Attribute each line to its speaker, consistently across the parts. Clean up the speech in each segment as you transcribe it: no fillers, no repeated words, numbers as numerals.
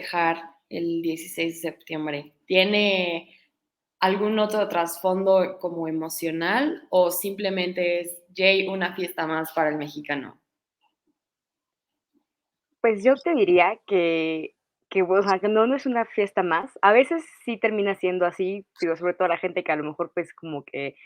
Speaker 1: festejar el 16 de septiembre? ¿Tiene algún otro trasfondo como emocional o simplemente es, yay, una fiesta más para el mexicano?
Speaker 2: Pues yo te diría que, o sea, que no es una fiesta más. A veces sí termina siendo así, digo, sobre todo la gente que a lo mejor, pues, como que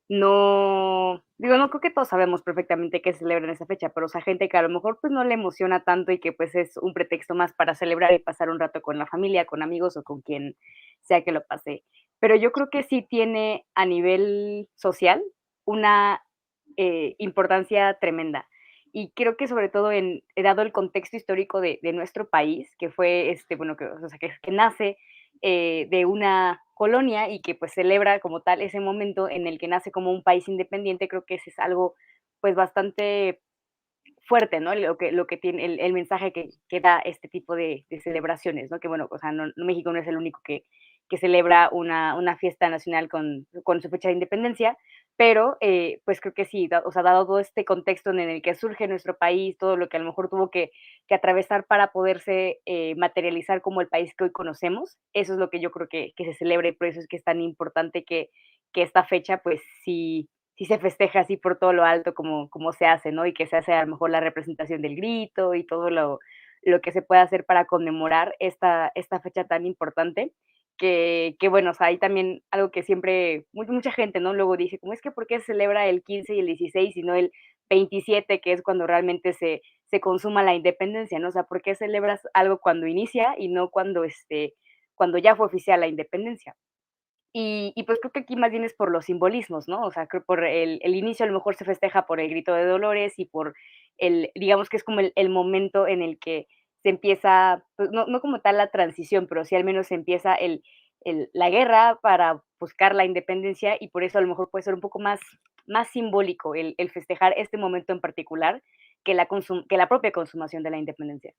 Speaker 2: no digo, no creo que todos sabemos perfectamente qué celebran esa fecha, pero, o sea, gente que a lo mejor, pues, no le emociona tanto y que, pues, es un pretexto más para celebrar y pasar un rato con la familia, con amigos o con quien sea que lo pase. Pero yo creo que sí tiene a nivel social una, importancia tremenda. Y creo que sobre todo dado el contexto histórico de nuestro país, que fue, bueno, que, o sea, que nace de una colonia y que pues celebra como tal ese momento en el que nace como un país independiente, creo que ese es algo pues bastante fuerte, ¿no? Lo que tiene el mensaje que da este tipo de celebraciones, ¿no? Que bueno, o sea, México no es el único que celebra una fiesta nacional con su fecha de independencia, pero pues creo que sí, o sea, dado todo este contexto en el que surge nuestro país, todo lo que a lo mejor tuvo que atravesar para poderse materializar como el país que hoy conocemos, eso es lo que yo creo que se celebra y por eso es que es tan importante que esta fecha pues sí se festeja así por todo lo alto como se hace, ¿no? Y que se hace a lo mejor la representación del grito y todo lo que se puede hacer para conmemorar esta fecha tan importante, que bueno, o sea, hay también algo que siempre mucha gente, ¿no? Luego dice, como es que ¿por qué se celebra el 15 y el 16 y no el 27, que es cuando realmente se consuma la independencia, ¿no? O sea, ¿por qué celebras algo cuando inicia y no cuando ya fue oficial la independencia? Y pues creo que aquí más bien es por los simbolismos, ¿no? O sea, creo por el inicio a lo mejor se festeja por el grito de Dolores y por digamos que es como el momento en el que se empieza, pues no como tal la transición, pero sí al menos se empieza la guerra para buscar la independencia y por eso a lo mejor puede ser un poco más simbólico el festejar este momento en particular que la propia consumación de la independencia.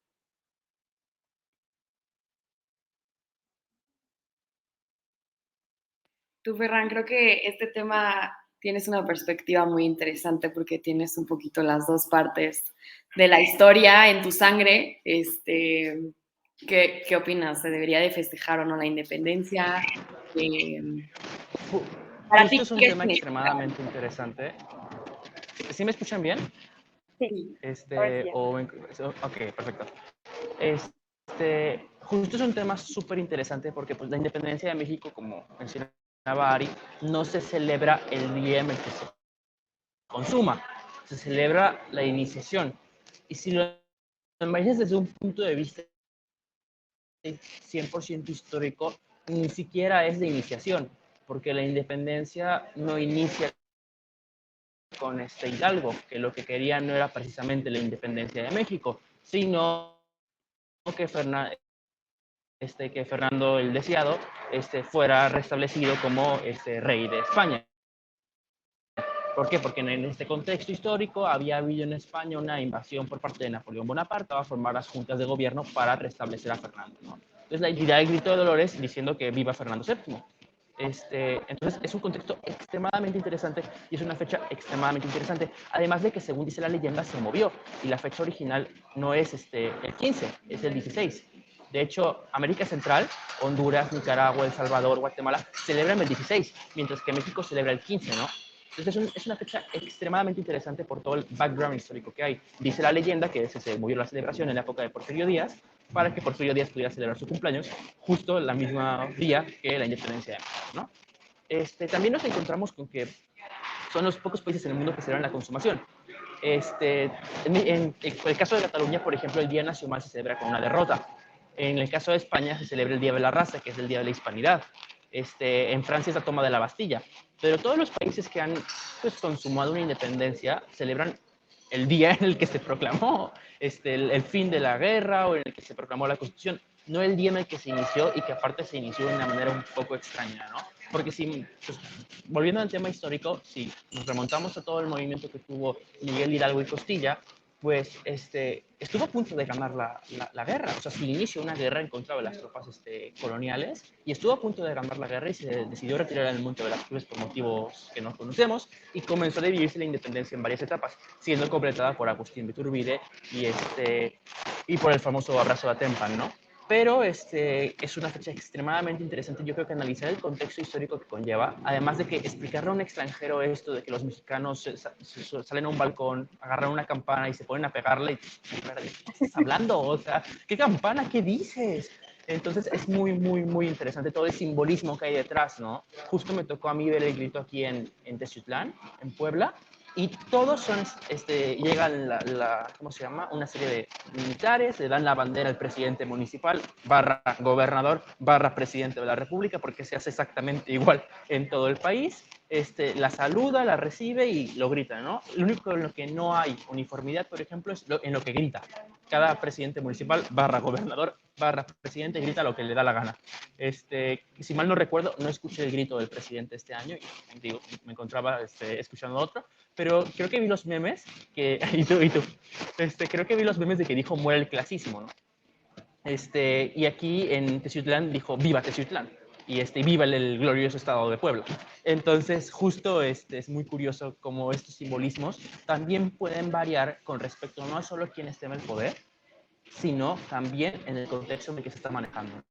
Speaker 1: Tú, Ferran, creo que este tema tienes una perspectiva muy interesante porque tienes un poquito las dos partes de la historia en tu sangre. ¿Qué opinas? ¿Se debería de festejar o no la independencia? Eh, para
Speaker 3: Justo
Speaker 1: ti,
Speaker 3: es un
Speaker 1: ¿qué
Speaker 3: tema
Speaker 1: significa?
Speaker 3: extremadamente interesante. ¿Sí me escuchan bien?
Speaker 2: Sí, ahora sí ya.
Speaker 3: Ok, perfecto. Justo es un tema súper interesante porque pues, la independencia de México, como mencionaba Ari, no se celebra el día en el que se consuma, se celebra la iniciación. Y si lo analizas desde un punto de vista 100% histórico, ni siquiera es de iniciación, porque la independencia no inicia con Hidalgo, que lo que quería no era precisamente la independencia de México, sino que, que Fernando el Deseado fuera restablecido como rey de España. ¿Por qué? Porque en este contexto histórico había habido en España una invasión por parte de Napoleón Bonaparte a formar las juntas de gobierno para restablecer a Fernando, ¿no? Entonces la entidad del grito de Dolores diciendo que viva Fernando VII. Entonces es un contexto extremadamente interesante y es una fecha extremadamente interesante. Además de que, según dice la leyenda, se movió y la fecha original no es el 15, es el 16. De hecho, América Central, Honduras, Nicaragua, El Salvador, Guatemala, celebran el 16, mientras que México celebra el 15, ¿no? Entonces es una fecha extremadamente interesante por todo el background histórico que hay. Dice la leyenda que se movió la celebración en la época de Porfirio Díaz para que Porfirio Díaz pudiera celebrar su cumpleaños justo el mismo día que la independencia de México, ¿no? También nos encontramos con que son los pocos países en el mundo que celebran la consumación. En el caso de Cataluña, por ejemplo, el Día Nacional se celebra con una derrota. En el caso de España se celebra el Día de la Raza, que es el Día de la Hispanidad. En Francia es la toma de la Bastilla. Pero todos los países que han pues, consumado una independencia celebran el día en el que se proclamó el fin de la guerra o en el que se proclamó la Constitución, no el día en el que se inició y que aparte se inició de una manera un poco extraña, ¿no? Porque si, pues, volviendo al tema histórico, si nos remontamos a todo el movimiento que tuvo Miguel Hidalgo y Costilla, pues estuvo a punto de ganar la guerra. O sea, su inicio, una guerra en contra de las tropas coloniales, y estuvo a punto de ganar la guerra y se decidió retirar al Monte de las Cruz por motivos que no conocemos y comenzó a dividirse la independencia en varias etapas, siendo completada por Agustín de Iturbide y por el famoso abrazo de Atempan, ¿no? pero es una fecha extremadamente interesante. Yo creo que analizar el contexto histórico que conlleva, además de que explicarle a un extranjero esto de que los mexicanos salen a un balcón, agarran una campana y se ponen a pegarle, y, ¿de qué estás hablando? O sea, ¿qué campana? ¿Qué dices? Entonces es muy, muy, muy interesante todo el simbolismo que hay detrás, ¿no? Justo me tocó a mí ver el grito aquí en Teciutlán, en Puebla, y todos son, llegan ¿cómo se llama? Una serie de militares, le dan la bandera al presidente municipal, barra gobernador, barra presidente de la república, porque se hace exactamente igual en todo el país. La saluda, la recibe y lo grita, ¿no? Lo único en lo que no hay uniformidad, por ejemplo, es en lo que grita. Cada presidente municipal, barra gobernador, barra presidente, grita lo que le da la gana. Si mal no recuerdo, no escuché el grito del presidente este año, y digo, me encontraba escuchando otro, pero creo que vi los memes, y tú, creo que vi los memes de que dijo muere el clasismo, ¿no? Y aquí en Teciutlán dijo viva Teciutlán, y viva el glorioso estado de Puebla. Entonces, justo es muy curioso cómo estos simbolismos también pueden variar con respecto no a solo quién esté en el poder, sino también en el contexto en el que se está manejando.